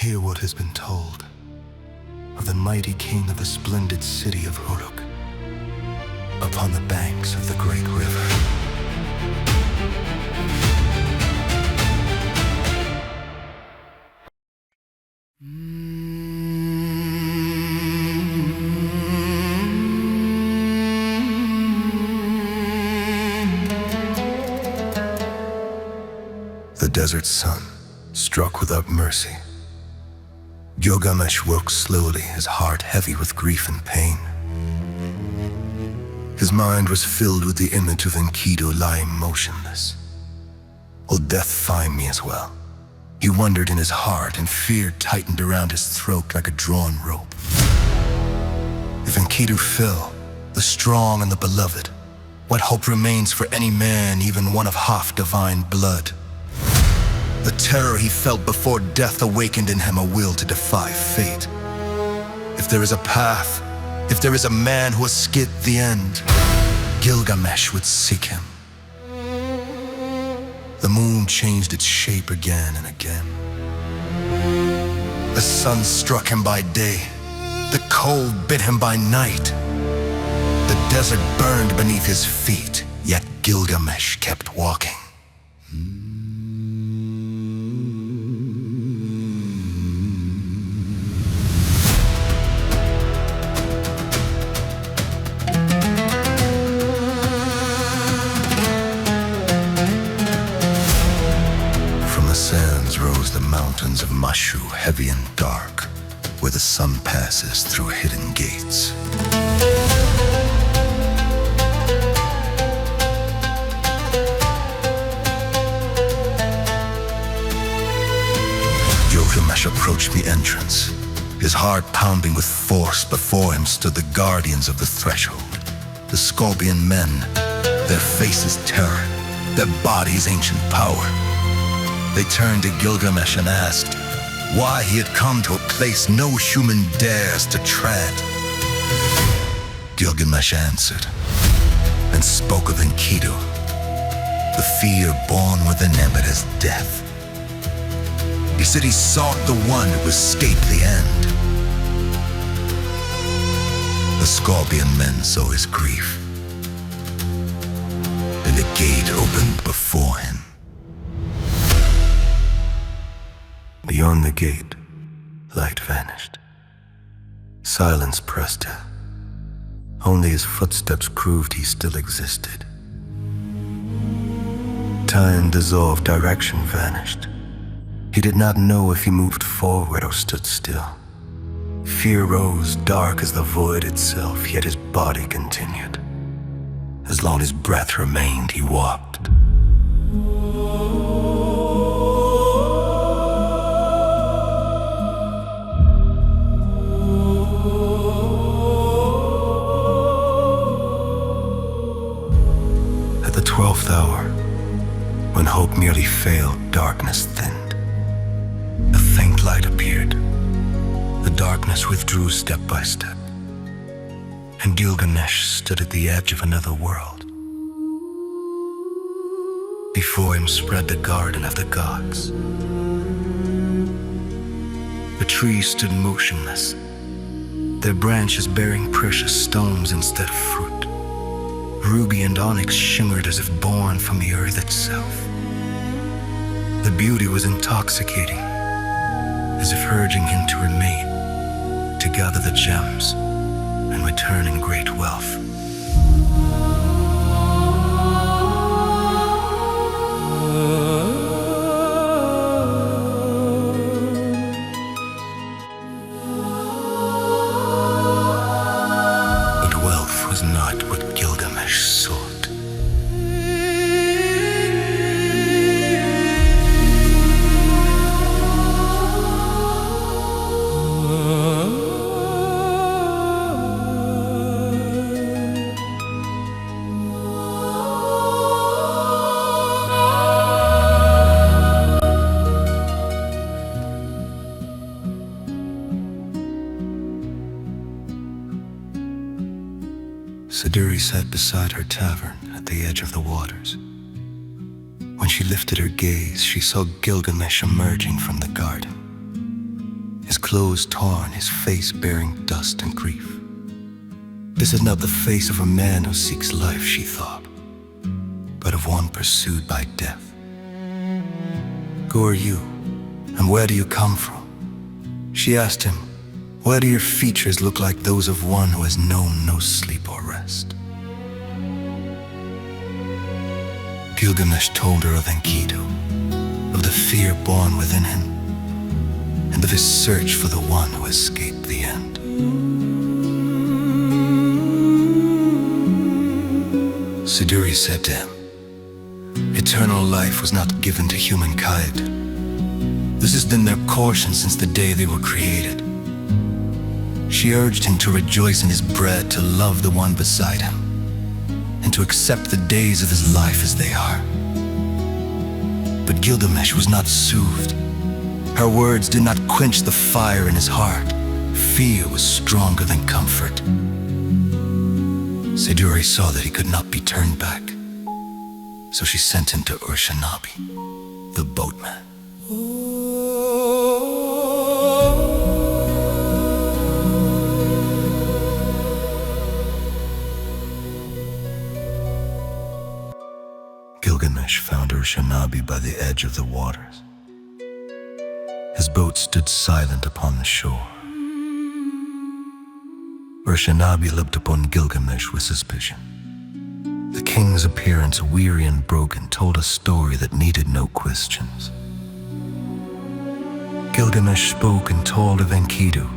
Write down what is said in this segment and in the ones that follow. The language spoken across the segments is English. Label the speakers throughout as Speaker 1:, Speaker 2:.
Speaker 1: Hear what has been told of the mighty king of the splendid city of Uruk, upon the banks of the great river. The desert sun struck without mercy. Gilgamesh woke slowly, his heart heavy with grief and pain. His mind was filled with the image of Enkidu lying motionless. Will death find me as well? He wondered in his heart, and fear tightened around his throat like a drawn rope. If Enkidu fell, the strong and the beloved, what hope remains for any man, even one of half-divine blood? The terror he felt before death awakened in him a will to defy fate. If there is a path, if there is a man who has skipped the end, Gilgamesh would seek him. The moon changed its shape again and again. The sun struck him by day. The cold bit him by night. The desert burned beneath his feet, yet Gilgamesh kept walking. Rose the mountains of Mashu, heavy and dark, where the sun passes through hidden gates. Gilgamesh approached the entrance, his heart pounding with force. Before him stood the guardians of the threshold, the scorpion men, their faces terror, their bodies ancient power. They turned to Gilgamesh and asked why he had come to a place no human dares to tread. Gilgamesh answered and spoke of Enkidu, the fear born within him at his death. He said he sought the one who escaped the end. The scorpion men saw his grief, and a gate opened before him. Beyond the gate, light vanished. Silence pressed him. Only his footsteps proved he still existed. Time dissolved, direction vanished. He did not know if he moved forward or stood still. Fear rose, dark as the void itself, yet his body continued. As long as breath remained, he walked. At the 12th hour, when hope merely failed, darkness thinned. A faint light appeared. The darkness withdrew step by step, and Gilgamesh stood at the edge of another world. Before him spread the garden of the gods. The trees stood motionless, their branches bearing precious stones instead of fruit. Ruby and onyx shimmered as if born from the earth itself. The beauty was intoxicating, as if urging him to remain, to gather the gems and return in great wealth. But wealth was not what Gilgamesh sought. Saduri sat beside her tavern at the edge of the waters. When she lifted her gaze, she saw Gilgamesh emerging from the garden. his clothes torn, his face bearing dust and grief. This is not the face of a man who seeks life, she thought, but of one pursued by death. Who are you, and where do you come from? She asked him, why do your features look like those of one who has known no sleep or rest? Gilgamesh told her of Enkidu, of the fear born within him, and of his search for the one who escaped the end. Siduri said to him, eternal life was not given to humankind. This has been their portion since the day they were created. She urged him to rejoice in his bread, to love the one beside him, and to accept the days of his life as they are. But Gilgamesh was not soothed. Her words did not quench the fire in his heart. Fear was stronger than comfort. Siduri saw that he could not be turned back, so she sent him to Urshanabi, the boatman. Gilgamesh found Urshanabi by the edge of the waters. His boat stood silent upon the shore. Urshanabi looked upon Gilgamesh with suspicion. The king's appearance, weary and broken, told a story that needed no questions. Gilgamesh spoke and told of Enkidu.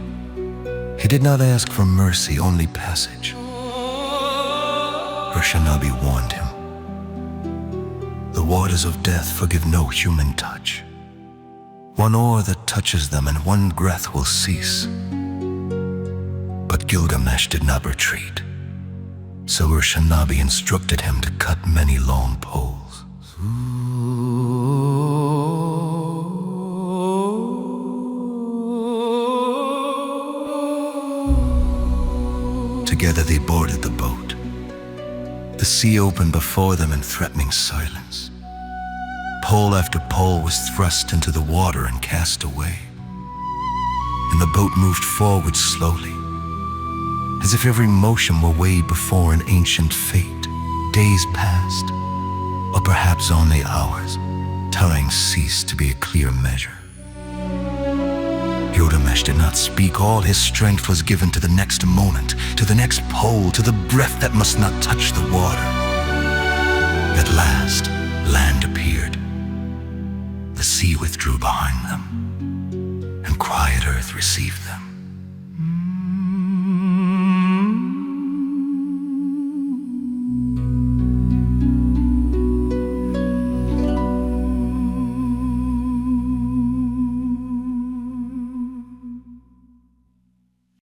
Speaker 1: He did not ask for mercy, only passage. Urshanabi warned him. The waters of death forgive no human touch. One oar that touches them and one breath will cease. But Gilgamesh did not retreat, so Urshanabi instructed him to cut many long poles. Together they boarded the boat. The sea opened before them in threatening silence. Pole after pole was thrust into the water and cast away, and the boat moved forward slowly, as if every motion were weighed before an ancient fate. Days passed, or perhaps only hours. Time ceased to be a clear measure. Gilgamesh did not speak. All his strength was given to the next moment, to the next pole, to the breath that must not touch the water. At last, land appeared. The sea withdrew behind them, and quiet earth received them.